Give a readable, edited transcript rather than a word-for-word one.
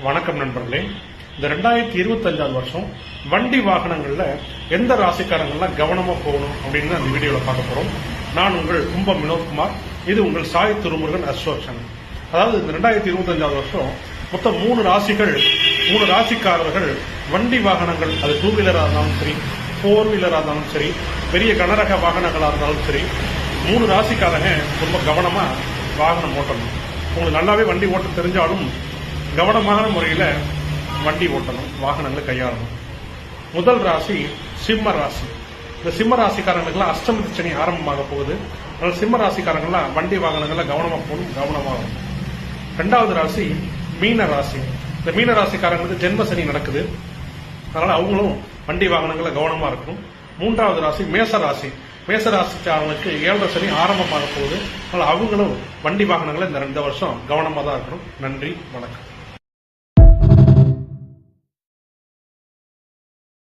வணக்கம் நண்பர்களே. இந்த 2025 வருஷம் வண்டி வாகனங்கள்ல எந்த ராசிக்காரங்கள்லாம் கவனமா போகணும் அப்படின்னு அந்த வீடியோல பார்க்க போறோம். நான் உங்கள் கும்பம் வினோத்குமார். இது உங்கள் சாய் திருமுருகன் அஸ்ட்ரோ சேனல். அதாவது இந்த 2025 வருஷம் மொத்தம் 3 ராசிக்காரர்கள் வண்டி வாகனங்கள், அது 2 வீலரா இருந்தாலும் சரி, 4 வீலரா இருந்தாலும் சரி, பெரிய கனரக வாகனங்களா இருந்தாலும் சரி, 3 ராசிக்காரங்க ரொம்ப கவனமா வாகனம் ஓட்டணும். உங்களுக்கு நல்லாவே வண்டி ஓட்ட தெரிஞ்சாலும் கவனமான முறையில் வண்டி ஓட்டணும், வாகனங்களை கையாளணும். முதல் ராசி சிம்ம ராசி. இந்த சிம்ம ராசிக்காரங்களுக்கெல்லாம் அஷ்டமி சனி ஆரம்பமாக போகுது. அதனால சிம்ம ராசிக்காரங்களாம் வண்டி வாகனங்கள்ல கவனமா போகணும், கவனமாகணும். 2வது ராசி மீன ராசி. இந்த மீன ராசிக்காரங்களுக்கு ஜென்ம சனி நடக்குது. அதனால அவங்களும் வண்டி வாகனங்களை கவனமா இருக்கணும். 3வது ராசி மேச ராசி. மேச ராசிக்காரங்களுக்கு 7ரை சனி ஆரம்பமாக போகுது. அதனால அவங்களும் வண்டி வாகனங்களை இந்த 2 வருஷம் கவனமா தான் இருக்கணும். நன்றி, வணக்கம்.